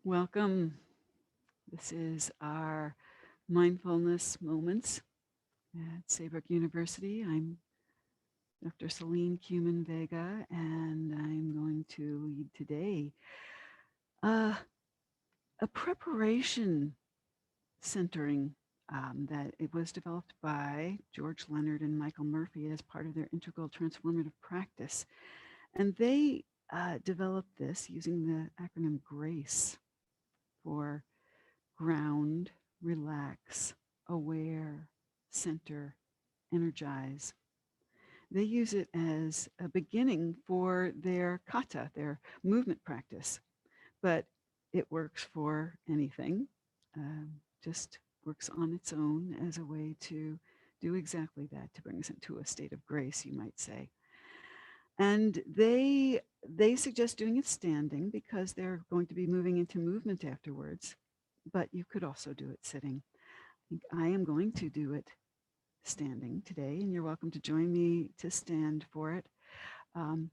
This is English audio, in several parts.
Welcome. This is our mindfulness moments at Saybrook University. I'm Dr. Selene Kumin Vega, and I'm going to lead today uh, a preparation centering that it was developed by George Leonard and Michael Murphy as part of their integral transformative practice. And they developed this using the acronym GRACE for ground, relax, aware, center, energize. They use it as a beginning for their kata, their movement practice, but it works for anything, just works on its own as a way to do exactly that, to bring us into a state of grace, you might say. And they suggest doing it standing because they're going to be moving into movement afterwards, but you could also do it sitting. I am going to do it standing today, and you're welcome to join me to stand for it. Um,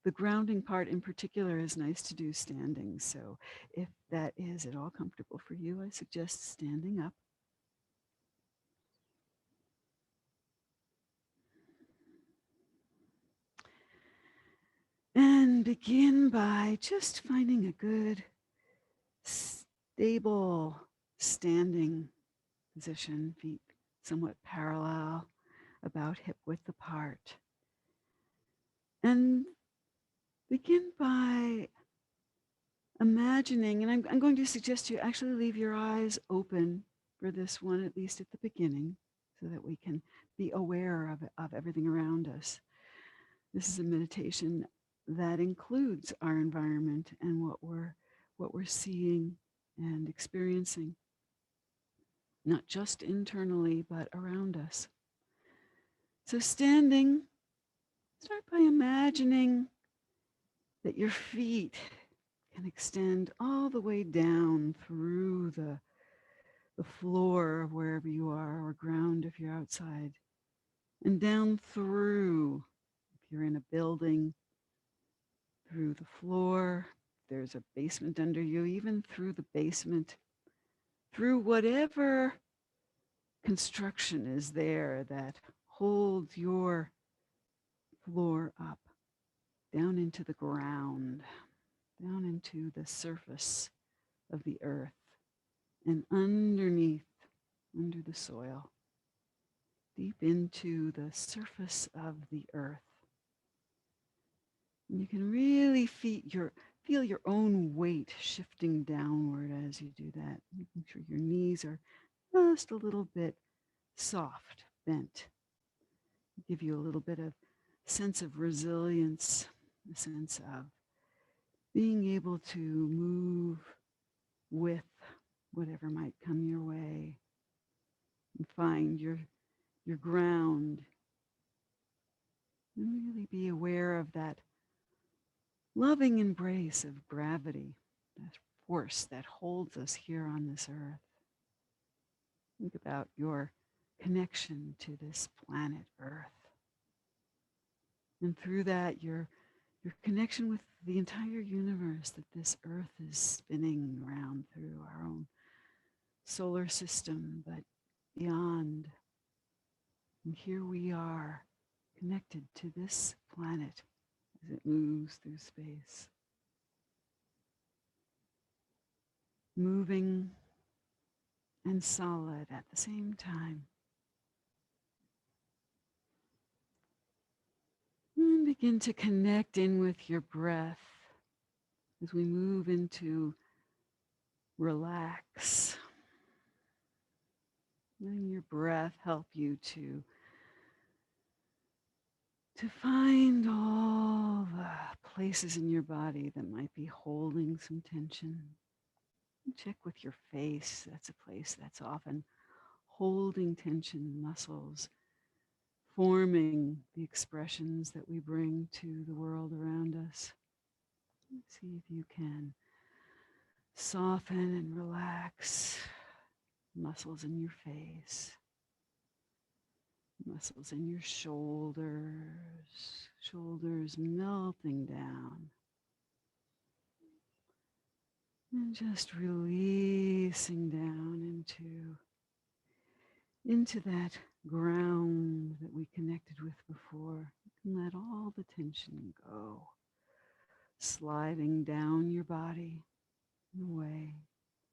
the grounding part in particular is nice to do standing. So if that is at all comfortable for you, I suggest standing up. And begin by just finding a good, stable standing position, feet somewhat parallel, about hip width apart. And begin by imagining, and I'm going to suggest you actually leave your eyes open for this one, at least at the beginning, so that we can be aware of everything around us. This is a meditation that includes our environment and what we're seeing and experiencing, not just internally, but around us. So standing, start by imagining that your feet can extend all the way down through the floor of wherever you are, or ground if you're outside, and down through, if you're in a building, through the floor, there's a basement under you, even through the basement, through whatever construction is there that holds your floor up, down into the ground, down into the surface of the earth, and underneath, under the soil, deep into the surface of the earth. And you can really feel your own weight shifting downward as you do that, making sure your knees are just a little bit soft, bent. Give you a little bit of sense of resilience, a sense of being able to move with whatever might come your way and find your ground, and really be aware of that loving embrace of gravity, that force that holds us here on this earth. Think about your connection to this planet Earth. And through that, your connection with the entire universe that this Earth is spinning around through our own solar system, but beyond. And here we are, connected to this planet as it moves through space. Moving and solid at the same time. And begin to connect in with your breath as we move into relax. Letting your breath help you to find all the places in your body that might be holding some tension. Check with your face. That's a place that's often holding tension, muscles, forming the expressions that we bring to the world around us. See if you can soften and relax muscles in your face, muscles in your shoulders melting down. And just releasing down into that ground that we connected with before. You can let all the tension go, sliding down your body and away,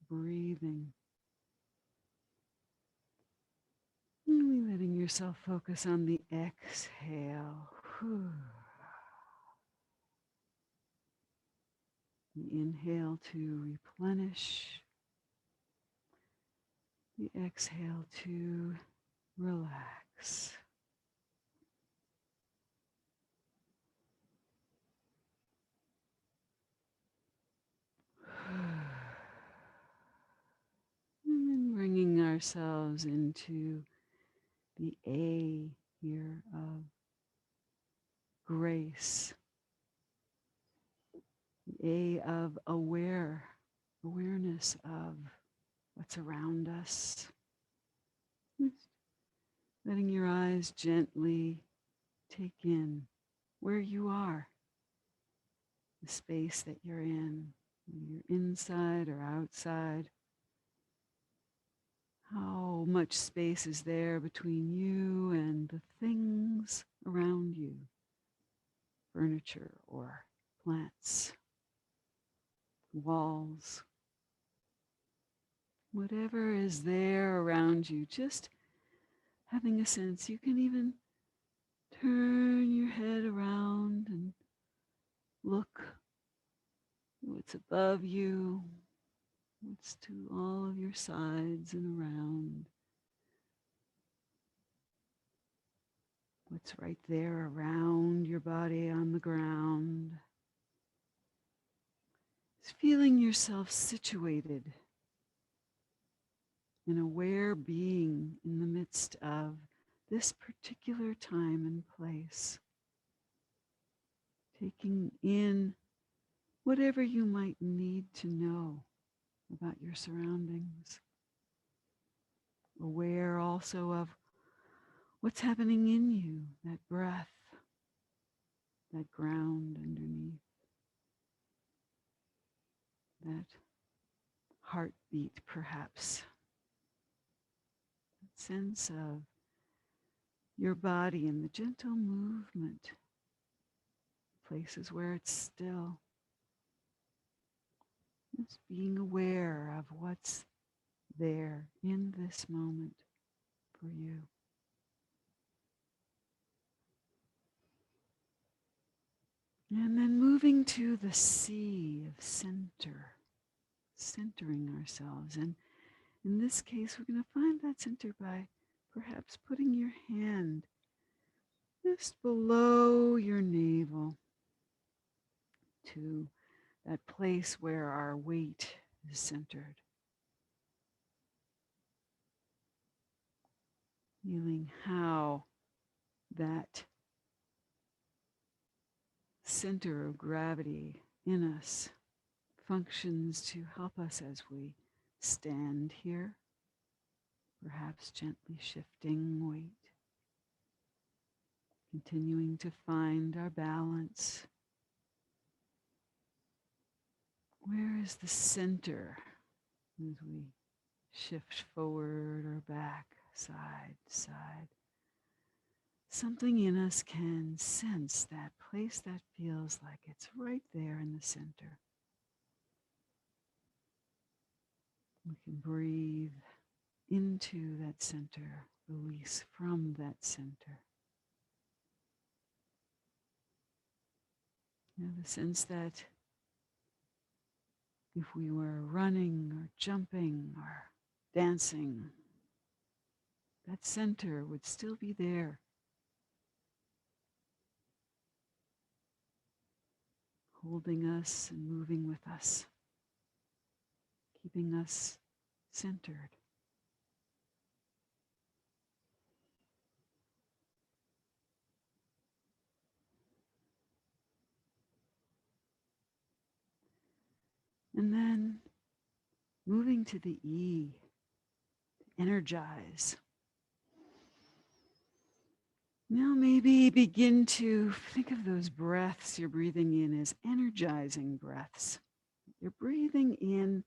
breathing. And really letting yourself focus on the exhale. Whew. The inhale to replenish. The exhale to relax. And then bringing ourselves into the A here of grace. The A of awareness of what's around us. Just letting your eyes gently take in where you are, the space that you're in, whether you're inside or outside. How much space is there between you and the things around you, furniture or plants, walls, whatever is there around you, just having a sense. You can even turn your head around and look what's above you, what's to all of your sides and around, what's right there around your body on the ground. Just feeling yourself situated, an aware being in the midst of this particular time and place. Taking in whatever you might need to know about your surroundings. Aware also of what's happening in you, that breath, that ground underneath, that heartbeat perhaps, that sense of your body and the gentle movement, places where it's still. Just being aware of what's there in this moment for you. And then moving to the C of center, centering ourselves. And in this case, we're going to find that center by perhaps putting your hand just below your navel to that place where our weight is centered. Feeling how that center of gravity in us functions to help us as we stand here, perhaps gently shifting weight, continuing to find our balance. Where is the center as we shift forward or back, side to side? Something in us can sense that place that feels like it's right there in the center. We can breathe into that center, release from that center. You know, the sense that if we were running or jumping or dancing, that center would still be there, holding us and moving with us, keeping us centered. And then moving to the E, energize. Now maybe begin to think of those breaths you're breathing in as energizing breaths, You're breathing in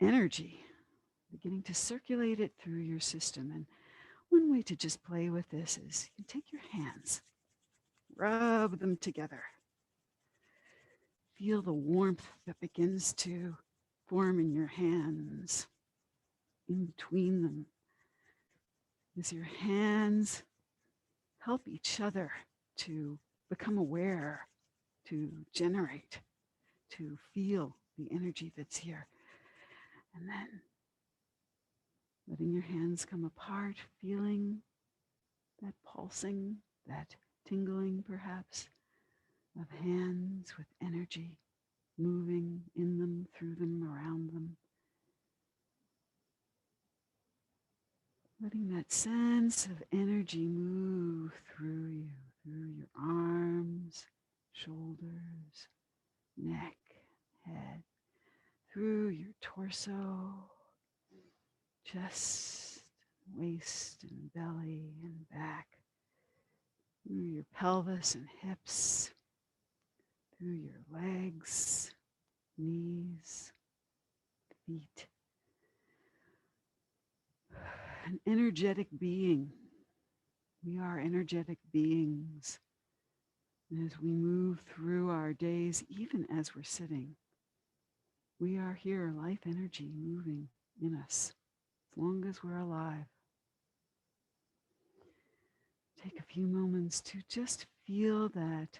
energy, beginning to circulate it through your system. And one way to just play with this is you take your hands, rub them together. Feel the warmth that begins to form in your hands, in between them, as your hands help each other to become aware, to generate, to feel the energy that's here. And then letting your hands come apart, feeling that pulsing, that tingling perhaps, of hands with energy moving in them, through them, around them. Letting that sense of energy move through you, through your arms, shoulders, neck, head, through your torso, chest, waist, and belly, and back, through your pelvis and hips, through your legs, knees, feet. An energetic being. We are energetic beings. And as we move through our days, even as we're sitting, we are here, life energy moving in us, as long as we're alive. Take a few moments to just feel that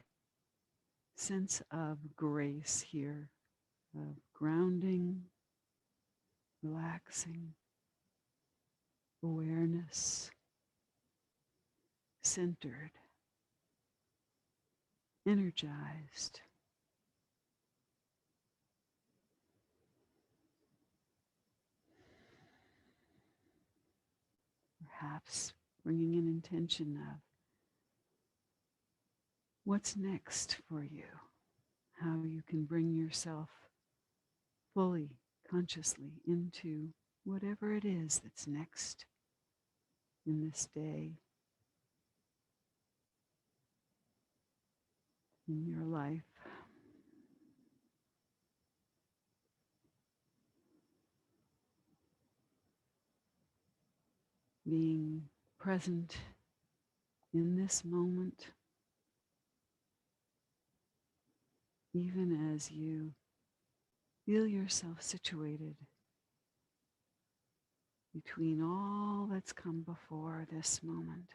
sense of grace here, of grounding, relaxing, awareness, centered, energized. Perhaps bringing an intention of what's next for you, how you can bring yourself fully, consciously into whatever it is that's next in this day, in your life. Being present in this moment, even as you feel yourself situated between all that's come before this moment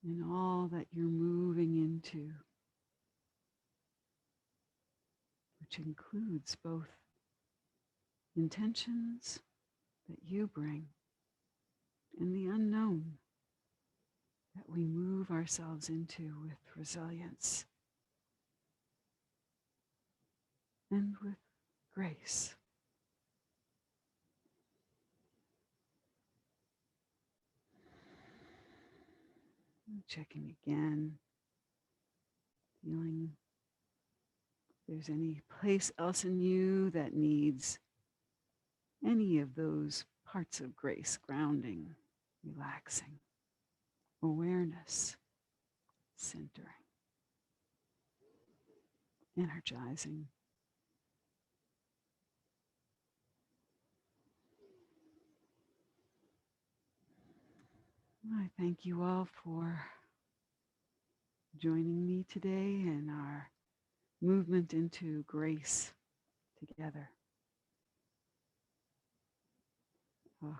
and all that you're moving into, which includes both intentions that you bring and the unknown that we move ourselves into with resilience and with grace. Checking again, feeling if there's any place else in you that needs any of those parts of grace, grounding, relaxing, awareness, centering, energizing. I thank you all for joining me today in our movement into grace together. Oh,